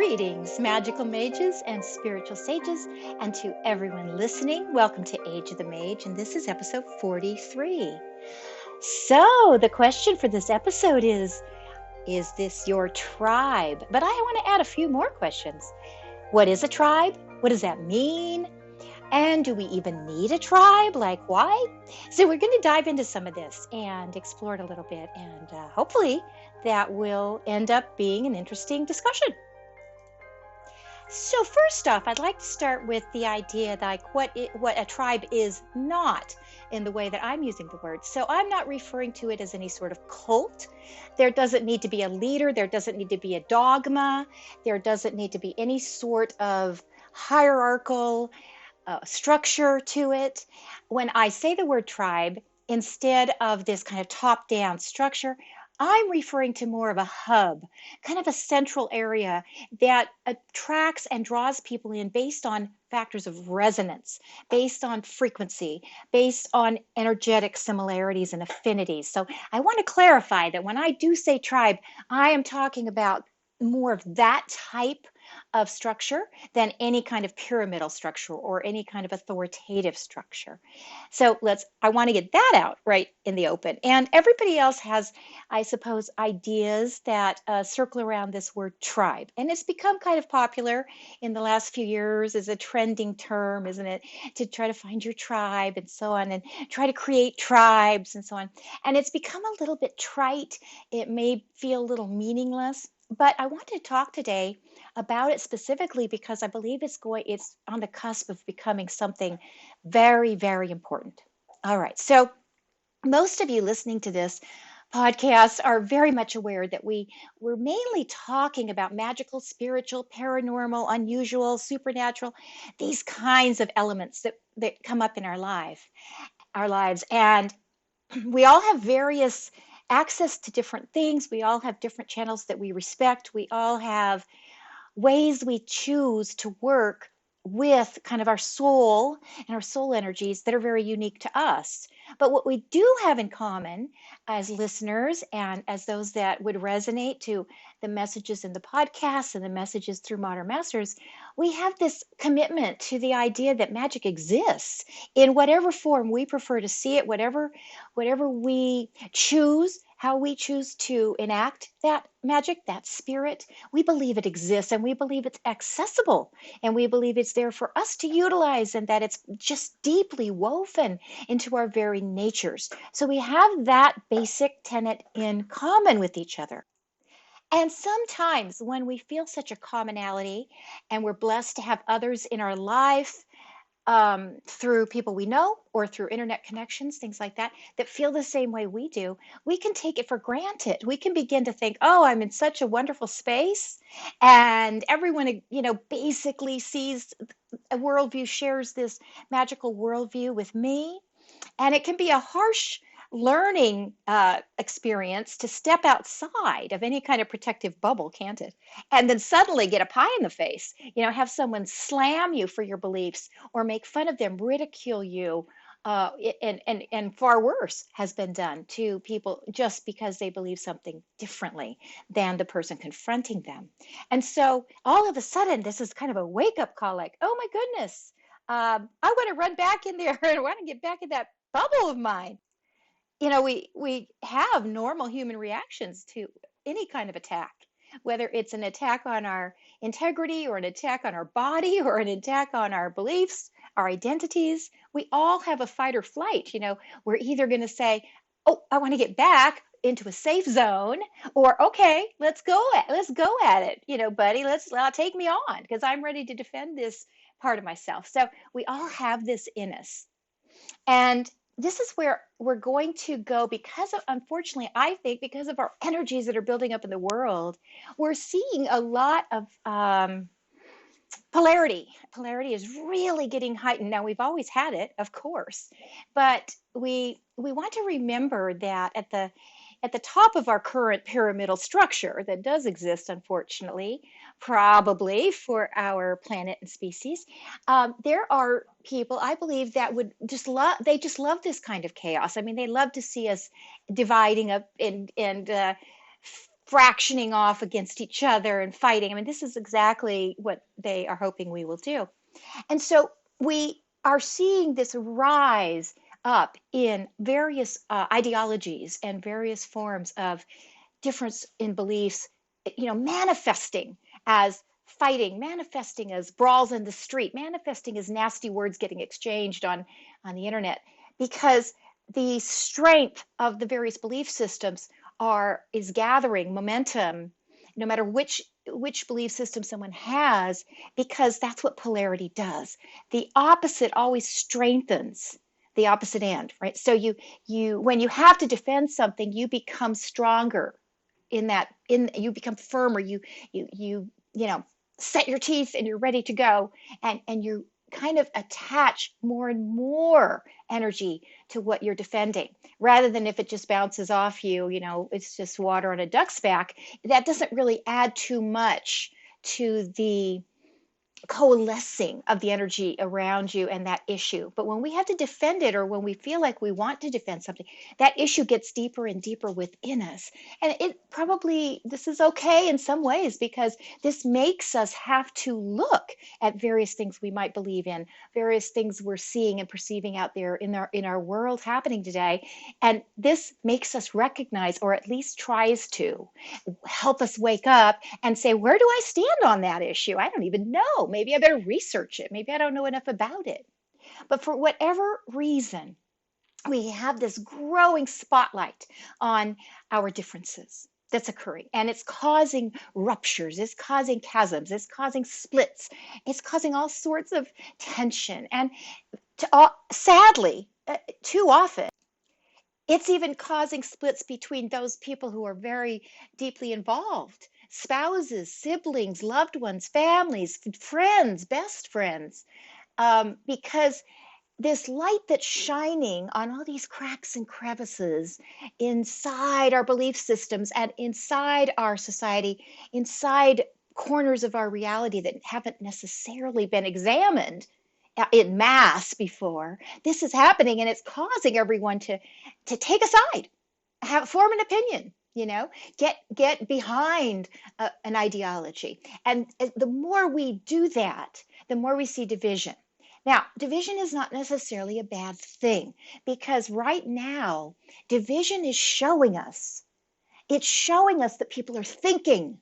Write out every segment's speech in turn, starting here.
Greetings, magical mages and spiritual sages, and to everyone listening, welcome to Age of the Mage, and this is episode 43. So, the question for this episode is this your tribe? But I want to add a few more questions. What is a tribe? What does that mean? And do we even need a tribe? Like, why? So, we're going to dive into some of this and explore it a little bit, and hopefully, that will end up being an interesting discussion. So first off, I'd like to start with the idea like what a tribe is not in the way that I'm using the word. So I'm not referring to it as any sort of cult. There doesn't need to be a leader. There doesn't need to be a dogma. There doesn't need to be any sort of hierarchical structure to it. When I say the word tribe, instead of this kind of top-down structure, I'm referring to more of a hub, kind of a central area that attracts and draws people in based on factors of resonance, based on frequency, based on energetic similarities and affinities. So I want to clarify that when I do say tribe, I am talking about more of that type of structure than any kind of pyramidal structure or any kind of authoritative structure. So I want to get that out right in the open. And everybody else has, I suppose, ideas that circle around this word tribe. And it's become kind of popular in the last few years as a trending term, isn't it? To try to find your tribe and so on, and try to create tribes and so on. And it's become a little bit trite. It may feel a little meaningless. But I want to talk today about it specifically because I believe it's on the cusp of becoming something very, very important. All right. So most of you listening to this podcast are very much aware that we're mainly talking about magical, spiritual, paranormal, unusual, supernatural, these kinds of elements that come up in our lives. And we all have various access to different things. We all have different channels that we respect. We all have ways we choose to work with kind of our soul and our soul energies that are very unique to us. But what we do have in common as listeners and as those that would resonate to the messages in the podcast and the messages through Modern Masters, we have this commitment to the idea that magic exists in whatever form we prefer to see it, whatever we choose, how we choose to enact that magic, that spirit. We believe it exists and we believe it's accessible and we believe it's there for us to utilize and that it's just deeply woven into our very natures. So we have that basic tenet in common with each other. And sometimes when we feel such a commonality and we're blessed to have others in our life through people we know or through internet connections, things like that, that feel the same way we do, we can take it for granted. We can begin to think, oh, I'm in such a wonderful space. And everyone, basically sees a worldview, shares this magical worldview with me. And it can be a harsh learning experience to step outside of any kind of protective bubble, can't it? And then suddenly get a pie in the face, have someone slam you for your beliefs or make fun of them, ridicule you. And far worse has been done to people just because they believe something differently than the person confronting them. And so all of a sudden, this is kind of a wake-up call like, oh my goodness, I want to run back in there and I want to get back in that bubble of mine. We have normal human reactions to any kind of attack, whether it's an attack on our integrity or an attack on our body or an attack on our beliefs, our identities. We all have a fight or flight. We're either going to say, oh, I want to get back into a safe zone, or okay, let's go at it, buddy, let's take me on because I'm ready to defend this part of myself. So we all have this in us. And this is where we're going to go because of, unfortunately, I think because of our energies that are building up in the world, we're seeing a lot of polarity. Polarity is really getting heightened. Now, we've always had it, of course, but we want to remember that at the top of our current pyramidal structure that does exist, unfortunately, probably for our planet and species, there are people, I believe, that would just love this kind of chaos. I mean, they love to see us dividing up and fractioning off against each other and fighting. I mean, this is exactly what they are hoping we will do. And so we are seeing this rise up in various ideologies and various forms of difference in beliefs, manifesting as fighting, manifesting as brawls in the street, manifesting as nasty words getting exchanged on the internet, because the strength of the various belief systems is gathering momentum, no matter which belief system someone has, because that's what polarity does. The opposite always strengthens the opposite end, right? So you when you have to defend something, you become stronger you become firmer, you set your teeth and you're ready to go, and you kind of attach more and more energy to what you're defending, rather than if it just bounces off it's just water on a duck's back. That doesn't really add too much to the coalescing of the energy around you and that issue. But when we have to defend it, or when we feel like we want to defend something, that issue gets deeper and deeper within us. And this is okay in some ways, because this makes us have to look at various things we might believe in, various things we're seeing and perceiving out there in our world happening today. And this makes us recognize, or at least tries to help us wake up and say, where do I stand on that issue? I don't even know. Maybe I better research it. Maybe I don't know enough about it. But for whatever reason, we have this growing spotlight on our differences that's occurring, and it's causing ruptures, it's causing chasms, it's causing splits, it's causing all sorts of tension. And sadly, too often, it's even causing splits between those people who are very deeply involved: spouses, siblings, loved ones, families, friends, best friends, because this light that's shining on all these cracks and crevices inside our belief systems and inside our society, inside corners of our reality that haven't necessarily been examined in mass before. This is happening, and it's causing everyone to take a side, form an opinion, get behind an ideology. And the more we do that, the more we see division. Now, division is not necessarily a bad thing, because right now, division is showing us. It's showing us that people are thinking.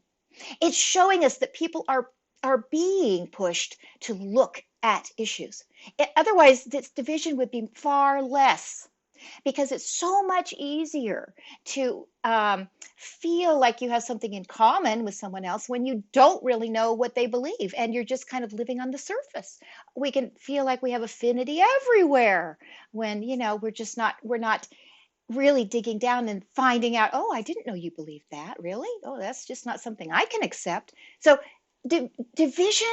It's showing us that people are being pushed to look at issues. Otherwise, this division would be far less, because it's so much easier to feel like you have something in common with someone else when you don't really know what they believe, and you're just kind of living on the surface. We can feel like we have affinity everywhere when we're not really digging down and finding out, oh, I didn't know you believed that. Really? Oh, that's just not something I can accept. So division,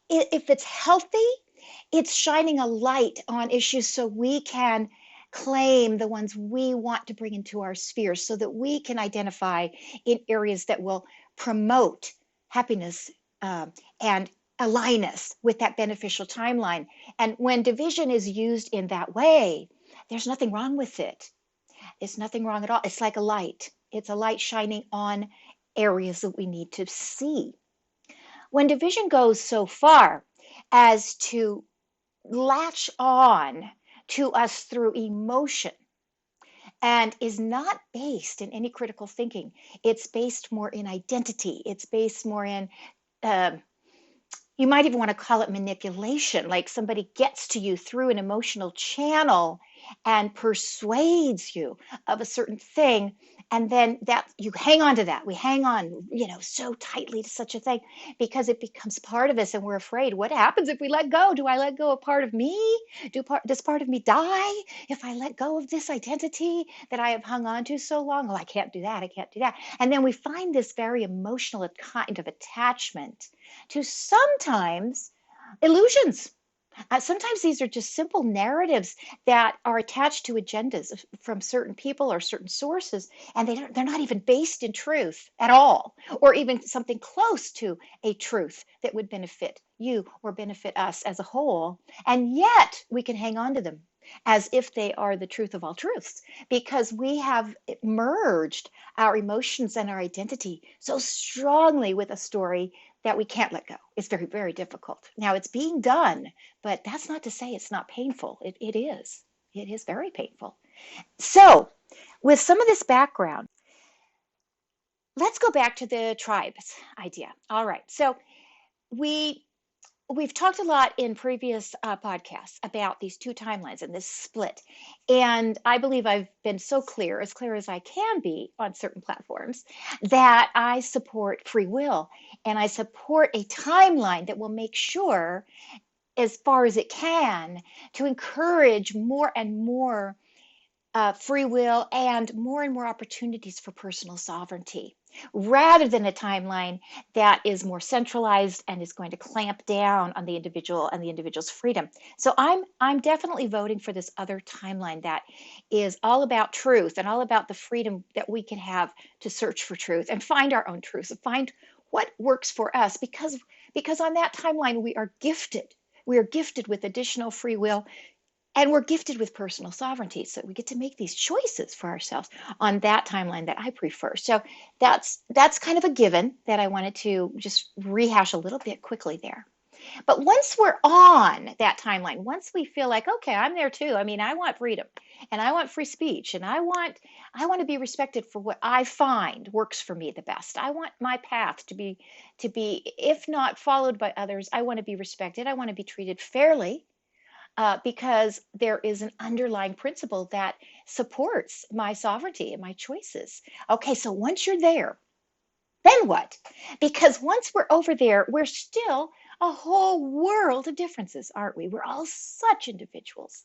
if it's healthy, it's shining a light on issues so we can claim the ones we want to bring into our sphere, so that we can identify in areas that will promote happiness, and align us with that beneficial timeline. And when division is used in that way, there's nothing wrong with it. It's nothing wrong at all. It's like a light. It's a light shining on areas that we need to see. When division goes so far as to latch on to us through emotion and is not based in any critical thinking, it's based more in identity. It's based more in, you might even want to call it manipulation, like somebody gets to you through an emotional channel and persuades you of a certain thing, and then that you hang on to that. We hang on, so tightly to such a thing, because it becomes part of us, and we're afraid. What happens if we let go? Do I let go of part of me? Does part of me die if I let go of this identity that I have hung on to so long? Oh, I can't do that. I can't do that. And then we find this very emotional kind of attachment to sometimes illusions. Sometimes these are just simple narratives that are attached to agendas from certain people or certain sources, and they're not even based in truth at all, or even something close to a truth that would benefit you or benefit us as a whole. And yet we can hang on to them. as if they are the truth of all truths, because we have merged our emotions and our identity so strongly with a story that we can't let go. It's very, very difficult. Now it's being done, but that's not to say it's not painful. It is. It is very painful. So, with some of this background, let's go back to the tribes idea. All right. So, we we've talked a lot in previous podcasts about these two timelines and this split. And I believe I've been so clear, as clear as I can be on certain platforms, that I support free will and I support a timeline that will make sure, as far as it can, to encourage more and more free will and more opportunities for personal sovereignty, rather than a timeline that is more centralized and is going to clamp down on the individual and the individual's freedom. So I'm definitely voting for this other timeline that is all about truth and all about the freedom that we can have to search for truth and find our own truth and find what works for us, because on that timeline we are gifted. We are gifted with additional free will, and we're gifted with personal sovereignty, so we get to make these choices for ourselves on that timeline that I prefer. So that's kind of a given that I wanted to just rehash a little bit quickly there. But once we're on that timeline, once we feel like, okay, I'm there too. I mean, I want freedom and I want free speech and I want to be respected for what I find works for me the best. I want my path to be, if not followed by others, I want to be respected. I want to be treated fairly, because there is an underlying principle that supports my sovereignty and my choices. Okay, so once you're there, then what? Because once we're over there, we're still a whole world of differences, aren't we? We're all such individuals.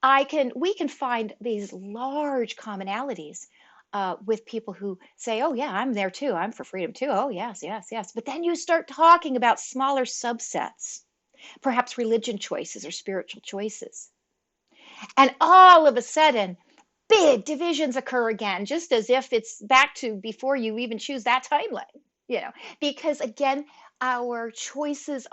We can find these large commonalities with people who say, "Oh yeah, I'm there too. I'm for freedom too. Oh yes, yes, yes." But then you start talking about smaller subsets, perhaps religion choices or spiritual choices. And all of a sudden, big divisions occur again, just as if it's back to before you even choose that timeline, you know, because again, our choices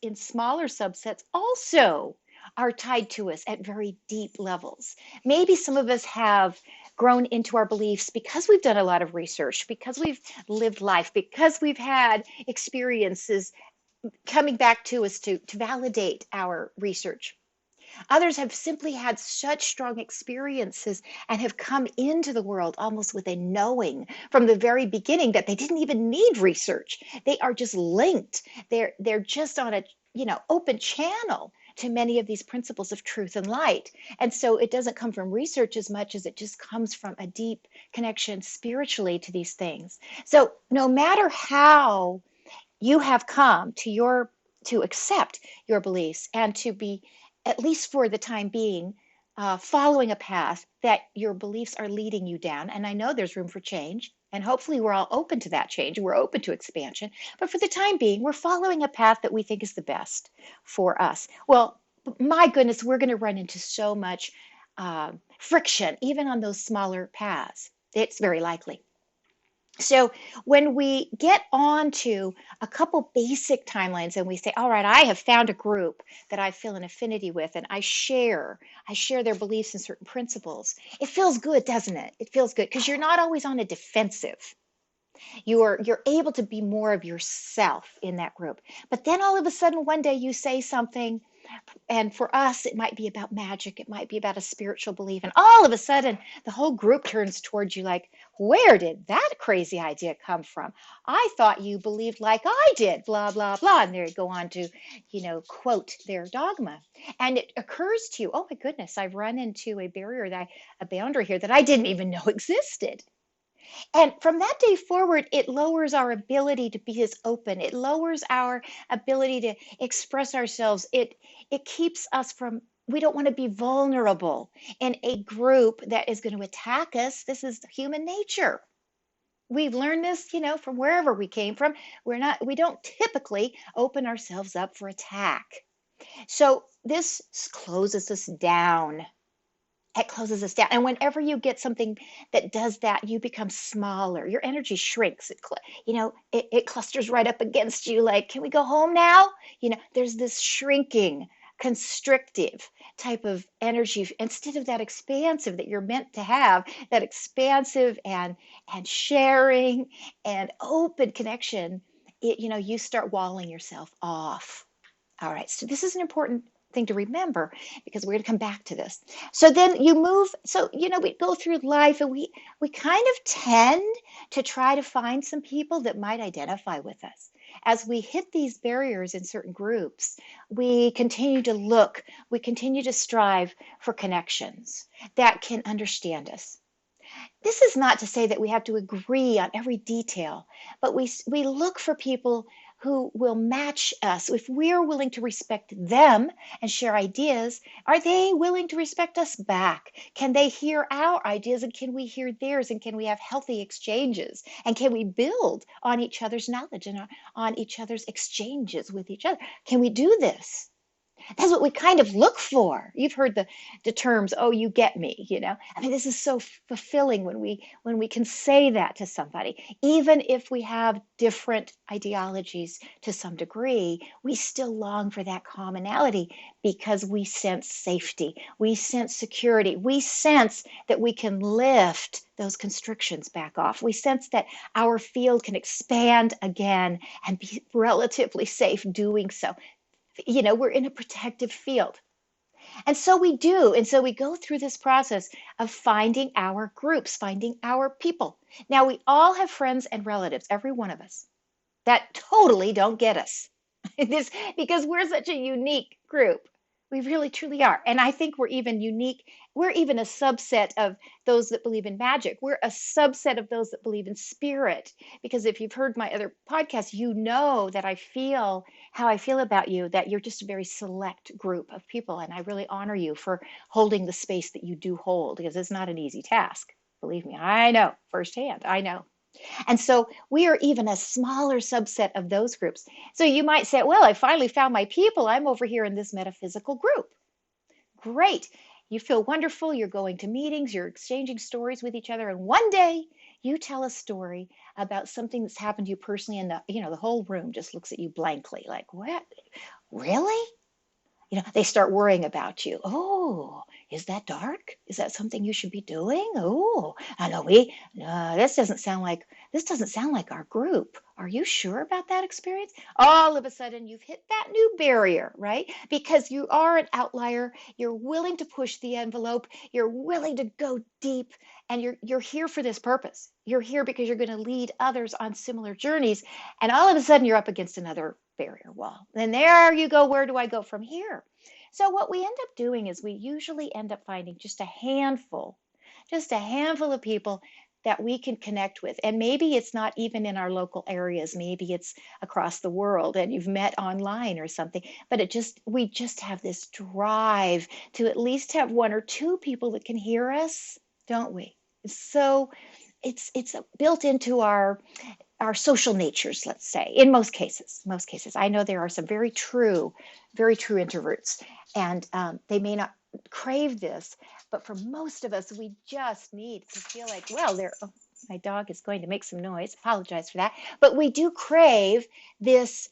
in smaller subsets also are tied to us at very deep levels. Maybe some of us have grown into our beliefs because we've done a lot of research, because we've lived life, because we've had experiences coming back to us to validate our research. Others have simply had such strong experiences and have come into the world almost with a knowing from the very beginning that they didn't even need research. They are just linked. They're just on a, open channel to many of these principles of truth and light. And so it doesn't come from research as much as it just comes from a deep connection spiritually to these things. So no matter how you have come to accept your beliefs and to be, at least for the time being, following a path that your beliefs are leading you down. And I know there's room for change, and hopefully we're all open to that change. We're open to expansion. But for the time being, we're following a path that we think is the best for us. Well, my goodness, we're going to run into so much friction, even on those smaller paths. It's very likely. So when we get on to a couple basic timelines and we say, all right, I have found a group that I feel an affinity with and I share their beliefs and certain principles. It feels good, doesn't it? It feels good because you're not always on a defensive. You're able to be more of yourself in that group. But then all of a sudden one day you say something, and for us, it might be about magic, it might be about a spiritual belief. And all of a sudden, the whole group turns towards you like, where did that crazy idea come from? I thought you believed like I did, blah, blah, blah. And they go on to, quote their dogma. And it occurs to you, oh my goodness, I've run into a barrier, a boundary here that I didn't even know existed. And from that day forward, it lowers our ability to be as open. It lowers our ability to express ourselves. It keeps us from, we don't want to be vulnerable in a group that is going to attack us. This is human nature. We've learned this, from wherever we came from. We don't typically open ourselves up for attack. So this closes us down. It closes us down. And whenever you get something that does that, you become smaller. Your energy shrinks. It clusters right up against you like, can we go home now? There's this shrinking constrictive type of energy instead of that expansive that you're meant to have, that expansive and sharing and open connection, you start walling yourself off. All right, so this is an important thing to remember because we're going to come back to this. So then you move, so we go through life and we kind of tend to try to find some people that might identify with us. As we hit these barriers in certain groups, we continue to look, we continue to strive for connections that can understand us. This is not to say that we have to agree on every detail, but we look for people who will match us. If we're willing to respect them and share ideas, are they willing to respect us back? Can they hear our ideas and can we hear theirs? And can we have healthy exchanges? And can we build on each other's knowledge and on each other's exchanges with each other? Can we do this? That's what we kind of look for. You've heard the terms, oh, you get me. I mean, this is so fulfilling when we can say that to somebody. Even if we have different ideologies to some degree, we still long for that commonality because we sense safety, we sense security, we sense that we can lift those constrictions back off. We sense that our field can expand again and be relatively safe doing so. We're in a protective field. And so we do. And so we go through this process of finding our groups, finding our people. Now, we all have friends and relatives, every one of us, that totally don't get us. This because we're such a unique group. We really truly are. And I think we're even unique. We're even a subset of those that believe in magic. We're a subset of those that believe in spirit. Because if you've heard my other podcasts, you know that I feel how I feel about you, that you're just a very select group of people. And I really honor you for holding the space that you do hold, because it's not an easy task. Believe me, I know firsthand. I know. And so we are even a smaller subset of those groups. So you might say, well, I finally found my people. I'm over here in this metaphysical group. Great. You feel wonderful. You're going to meetings. You're exchanging stories with each other. And one day you tell a story about something that's happened to you personally. And the whole room just looks at you blankly like, what? Really? They start worrying about you. Oh, is that dark? Is that something you should be doing? Oh, I know this doesn't sound like our group. Are you sure about that experience? All of a sudden, you've hit that new barrier, right? Because you are an outlier. You're willing to push the envelope. You're willing to go deep, and you're here for this purpose. You're here because you're going to lead others on similar journeys, and all of a sudden, you're up against another barrier wall. Then there you go. Where do I go from here? So what we end up doing is we usually end up finding just a handful of people that we can connect with. And maybe it's not even in our local areas. Maybe it's across the world and you've met online or something. But we just have this drive to at least have one or two people that can hear us, don't we? So it's built into our social natures, let's say, in most cases. I know there are some very true introverts, and they may not crave this, but for most of us, we just need to feel like, well, my dog is going to make some noise. Apologize for that. But we do crave this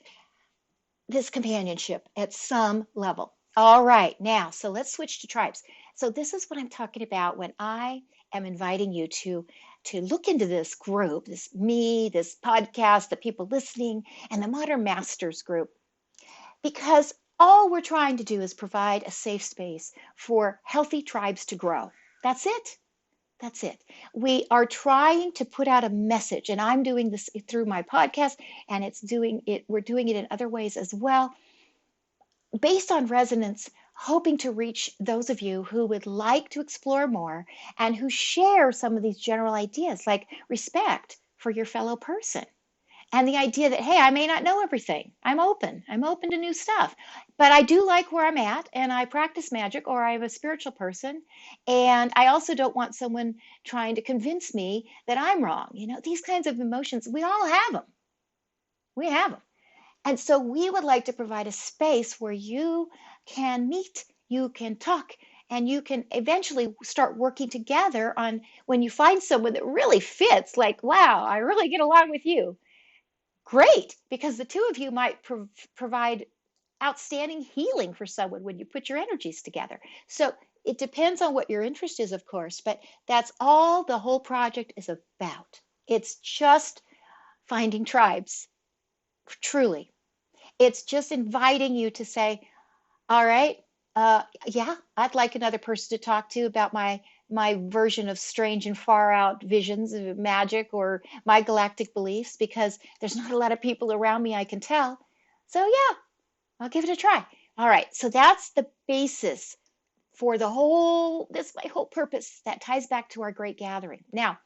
companionship at some level. All right, now, so let's switch to tribes. So this is what I'm talking about when I am inviting you to look into this group, this podcast, the people listening, and the Modern Masters group, because all we're trying to do is provide a safe space for healthy tribes to grow. That's it. That's it. We are trying to put out a message, and I'm doing this through my podcast, and we're doing it in other ways as well, based on resonance, hoping to reach those of you who would like to explore more and who share some of these general ideas, like respect for your fellow person. And the idea that, hey, I may not know everything. I'm open to new stuff, but I do like where I'm at, and I practice magic, or I'm a spiritual person. And I also don't want someone trying to convince me that I'm wrong. These kinds of emotions, we all have them. We have them. And so we would like to provide a space where you can meet, you can talk, and you can eventually start working together on when you find someone that really fits, like, wow, I really get along with you. Great, because the two of you might provide outstanding healing for someone when you put your energies together. So it depends on what your interest is, of course, but that's all the whole project is about. It's just finding tribes, truly. It's just inviting you to say, all right, yeah, I'd like another person to talk to about my version of strange and far out visions of magic or my galactic beliefs because there's not a lot of people around me I can tell. So yeah, I'll give it a try. All right, so that's the basis for this my whole purpose that ties back to our great gathering. Now,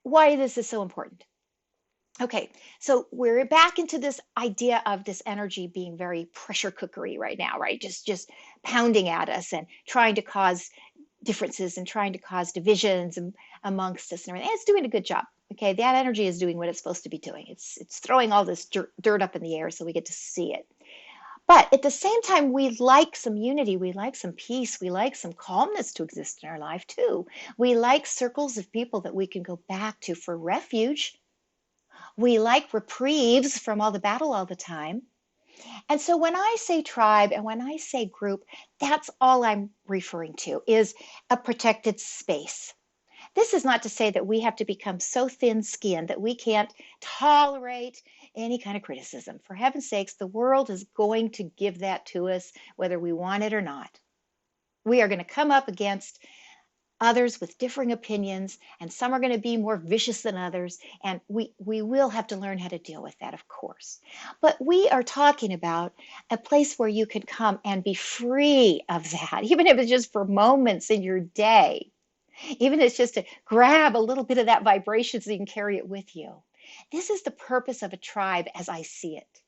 why this is so important. Okay, so we're back into this idea of this energy being very pressure cookery right now, right? Just pounding at us and trying to cause differences and trying to cause divisions amongst us and everything. And it's doing a good job. Okay, that energy is doing what it's supposed to be doing. It's throwing all this dirt up in the air so we get to see it. But at the same time, we like some unity, we like some peace, we like some calmness to exist in our life too. We like circles of people that we can go back to for refuge. We like reprieves from all the battle all the time. And so when I say tribe and when I say group, that's all I'm referring to is a protected space. This is not to say that we have to become so thin-skinned that we can't tolerate any kind of criticism. For heaven's sakes, the world is going to give that to us whether we want it or not. We are going to come up against others with differing opinions, and some are going to be more vicious than others, and we will have to learn how to deal with that, of course. But we are talking about a place where you can come and be free of that, even if it's just for moments in your day. Even if it's just to grab a little bit of that vibration so you can carry it with you. This is the purpose of a tribe as I see it.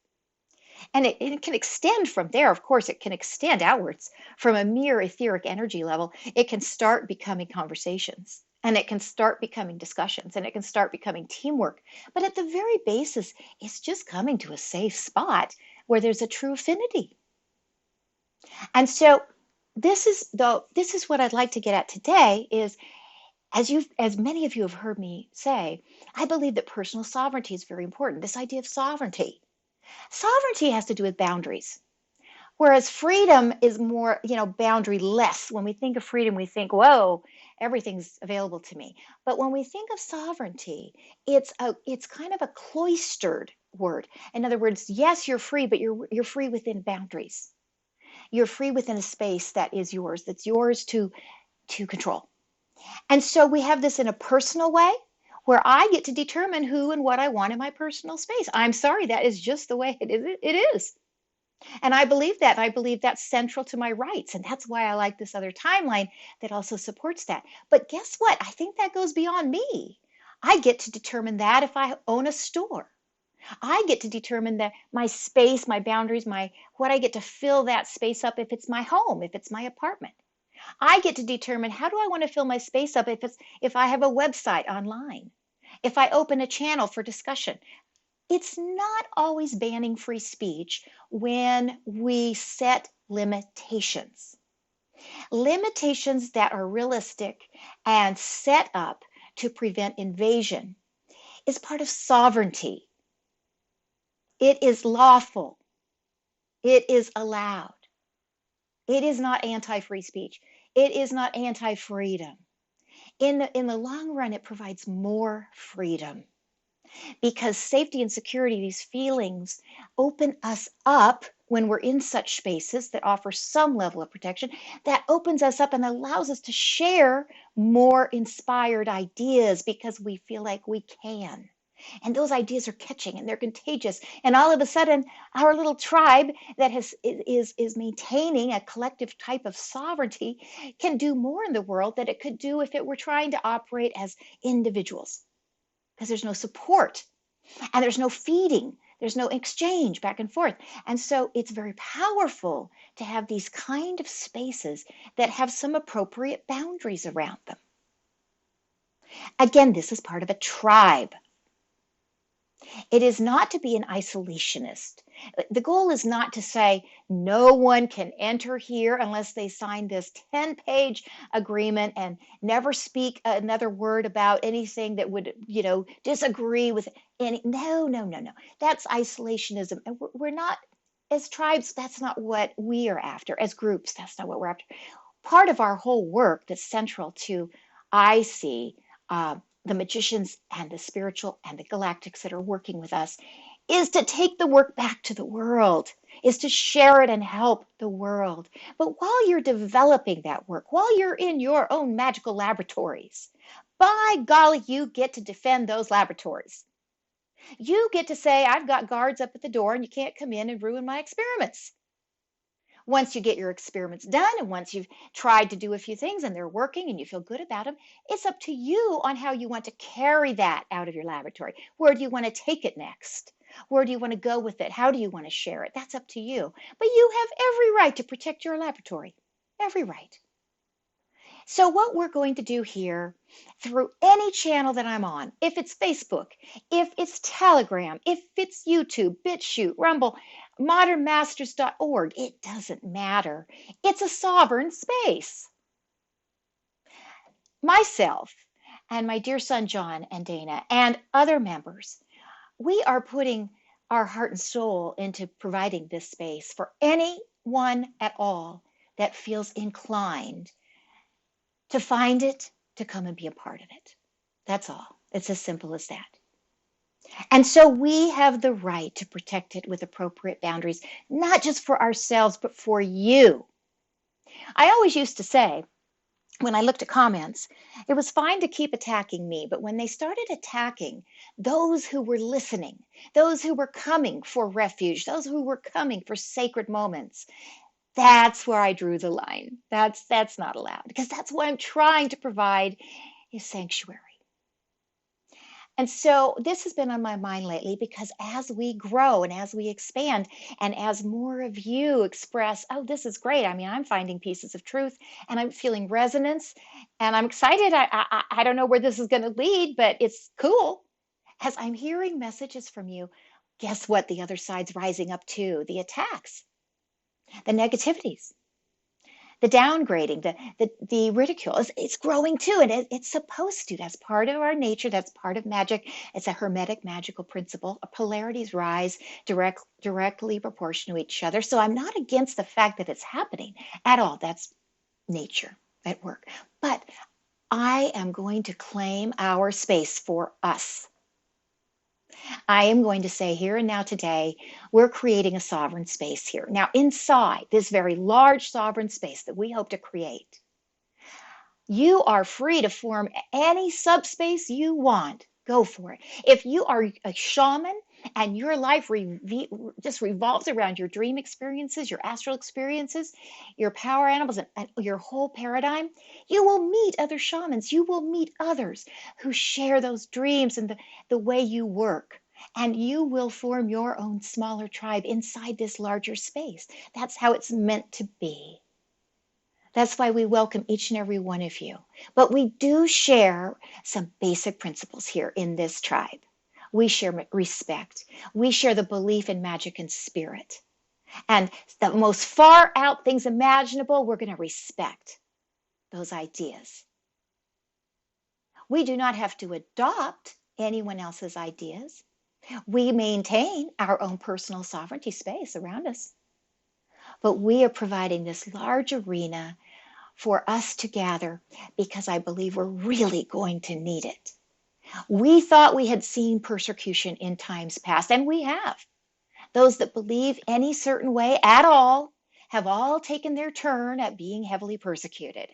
And it can extend from there. Of course, it can extend outwards from a mere etheric energy level. It can start becoming conversations and it can start becoming discussions and it can start becoming teamwork. But at the very basis, it's just coming to a safe spot where there's a true affinity. And so this is what I'd like to get at today is as many of you have heard me say, I believe that personal sovereignty is very important. This idea of sovereignty. Sovereignty has to do with boundaries. Whereas freedom is more, boundary-less. When we think of freedom, we think, whoa, everything's available to me. But when we think of sovereignty, it's kind of a cloistered word. In other words, yes, you're free, but you're free within boundaries. You're free within a space that is yours, that's yours to control. And so we have this in a personal way where I get to determine who and what I want in my personal space. I'm sorry, that is just the way it is. And I believe that. I believe that's central to my rights. And that's why I like this other timeline that also supports that. But guess what? I think that goes beyond me. I get to determine that if I own a store. I get to determine that my space, my boundaries, what I get to fill that space up if it's my home, if it's my apartment. I get to determine how do I want to fill my space up if I have a website online, if I open a channel for discussion. It's not always banning free speech when we set limitations. Limitations that are realistic and set up to prevent invasion is part of sovereignty. It is lawful. It is allowed. It is not anti-free speech. It is not anti-freedom. In the long run, it provides more freedom because safety and security, these feelings, open us up when we're in such spaces that offer some level of protection. That opens us up and allows us to share more inspired ideas because we feel like we can. And those ideas are catching and they're contagious. And all of a sudden, our little tribe that is maintaining a collective type of sovereignty can do more in the world than it could do if it were trying to operate as individuals. Because there's no support and there's no feeding. There's no exchange back and forth. And so it's very powerful to have these kind of spaces that have some appropriate boundaries around them. Again, this is part of a tribe. It is not to be an isolationist. The goal is not to say no one can enter here unless they sign this 10-page agreement and never speak another word about anything that would, disagree with any. No. That's isolationism. And we're not as tribes, that's not what we are after. As groups, that's not what we're after. Part of our whole work that's central to, I see, the magicians and the spiritual and the galactics that are working with us, is to take the work back to the world, is to share it and help the world. But while you're developing that work, while you're in your own magical laboratories, by golly, you get to defend those laboratories. You get to say, I've got guards up at the door and you can't come in and ruin my experiments. Once you get your experiments done and once you've tried to do a few things and they're working and you feel good about them, it's up to you on how you want to carry that out of your laboratory. Where do you want to take it next? Where do you want to go with it? How do you want to share it? That's up to you. But you have every right to protect your laboratory. Every right. So what we're going to do here through any channel that I'm on, if it's Facebook, if it's Telegram, if it's YouTube, BitChute, Rumble, modernmasters.org, it doesn't matter. It's a sovereign space. Myself and my dear son John and Dana and other members, we are putting our heart and soul into providing this space for anyone at all that feels inclined to find it, to come and be a part of it. That's all. It's as simple as that. And so we have the right to protect it with appropriate boundaries, not just for ourselves, but for you. I always used to say, when I looked at comments, it was fine to keep attacking me, but when they started attacking those who were listening, those who were coming for refuge, those who were coming for sacred moments, that's where I drew the line. That's not allowed, because that's what I'm trying to provide, is sanctuary. And so this has been on my mind lately, because as we grow and as we expand and as more of you express, oh, this is great. I mean, I'm finding pieces of truth and I'm feeling resonance and I'm excited. I don't know where this is going to lead, but it's cool. As I'm hearing messages from you, guess what? The other side's rising up too. The attacks, the negativities, the downgrading, the ridicule, it's growing too. And it's supposed to. That's part of our nature. That's part of magic. It's a hermetic magical principle. Polarities rise directly proportional to each other. So I'm not against the fact that it's happening at all. That's nature at work. But I am going to claim our space for us. I am going to say here and now today, we're creating a sovereign space here. Now, inside this very large sovereign space that we hope to create, you are free to form any subspace you want. Go for it. If you are a shaman and your life just revolves around your dream experiences, your astral experiences, your power animals, and your whole paradigm, you will meet other shamans. You will meet others who share those dreams and the way you work. And you will form your own smaller tribe inside this larger space. That's how it's meant to be. That's why we welcome each and every one of you. But we do share some basic principles here in this tribe. We share respect. We share the belief in magic and spirit. And the most far out things imaginable, we're going to respect those ideas. We do not have to adopt anyone else's ideas. We maintain our own personal sovereignty space around us. But we are providing this large arena for us to gather, because I believe we're really going to need it. We thought we had seen persecution in times past, and we have. Those that believe any certain way at all have all taken their turn at being heavily persecuted.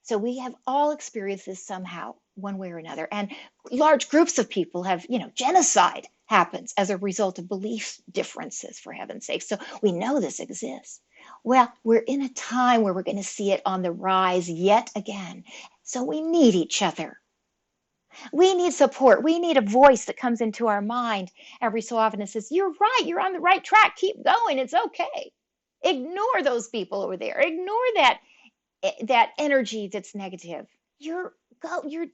So we have all experienced this somehow, one way or another. And large groups of people have, genocide happens as a result of belief differences, for heaven's sake. So we know this exists. Well, we're in a time where we're going to see it on the rise yet again. So we need each other. We need support. We need a voice that comes into our mind every so often and says, you're right, you're on the right track. Keep going. It's okay. Ignore those people over there. Ignore that energy that's negative. You're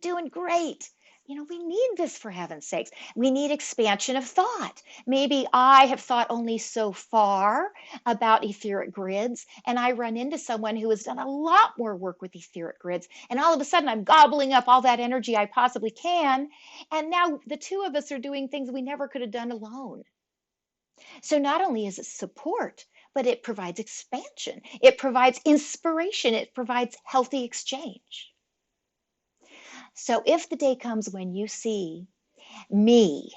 doing great. We need this, for heaven's sakes. We need expansion of thought. Maybe I have thought only so far about etheric grids, and I run into someone who has done a lot more work with etheric grids, and all of a sudden I'm gobbling up all that energy I possibly can, and now the two of us are doing things we never could have done alone. So not only is it support, but it provides expansion, it provides inspiration, it provides healthy exchange. So if the day comes when you see me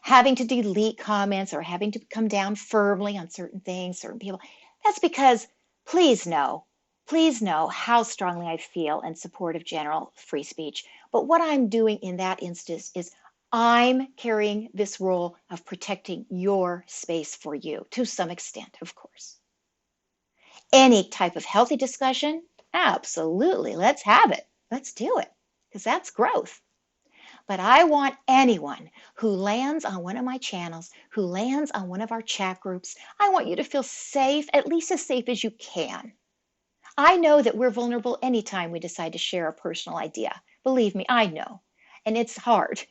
having to delete comments or having to come down firmly on certain things, certain people, that's because please know how strongly I feel in support of general free speech. But what I'm doing in that instance is I'm carrying this role of protecting your space for you to some extent, of course. Any type of healthy discussion, absolutely, let's have it. Let's do it, because that's growth. But I want anyone who lands on one of my channels, who lands on one of our chat groups, I want you to feel safe, at least as safe as you can. I know that we're vulnerable anytime we decide to share a personal idea. Believe me, I know. And it's hard.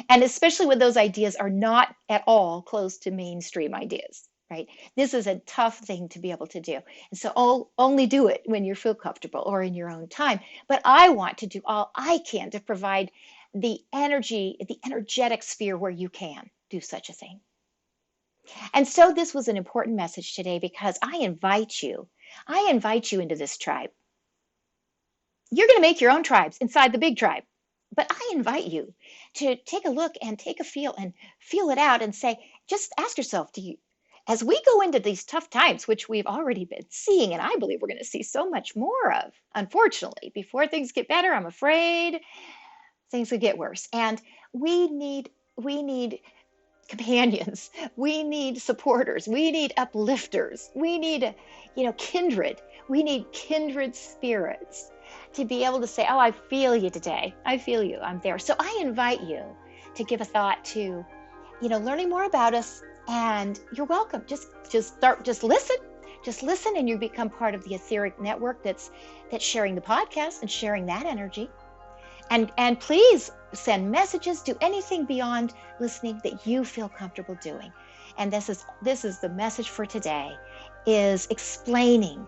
And especially when those ideas are not at all close to mainstream ideas, right? This is a tough thing to be able to do. And so only do it when you feel comfortable or in your own time. But I want to do all I can to provide the energy, the energetic sphere where you can do such a thing. And so this was an important message today because I invite you into this tribe. You're going to make your own tribes inside the big tribe. But I invite you to take a look and take a feel and feel it out and say, just ask yourself, as we go into these tough times, which we've already been seeing, and I believe we're going to see so much more of, unfortunately, before things get better, I'm afraid things will get worse. And we need companions. We need supporters. We need uplifters. We need, kindred. We need kindred spirits to be able to say, oh, I feel you today. I feel you. I'm there. So I invite you to give a thought to, learning more about us. And you're welcome. Just listen. Just listen, and you become part of the etheric network that's sharing the podcast and sharing that energy. And please send messages, do anything beyond listening that you feel comfortable doing. And this is the message for today, is explaining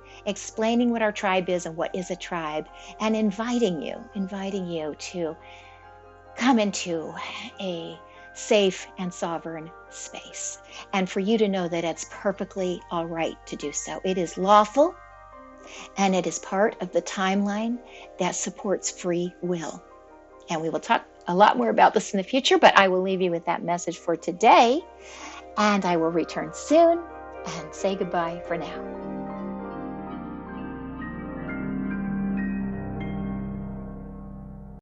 what our tribe is and what is a tribe, and inviting you to come into a safe and sovereign space. And for you to know that it's perfectly all right to do so. It is lawful, and it is part of the timeline that supports free will. And we will talk a lot more about this in the future, but I will leave you with that message for today, and I will return soon and say goodbye for now.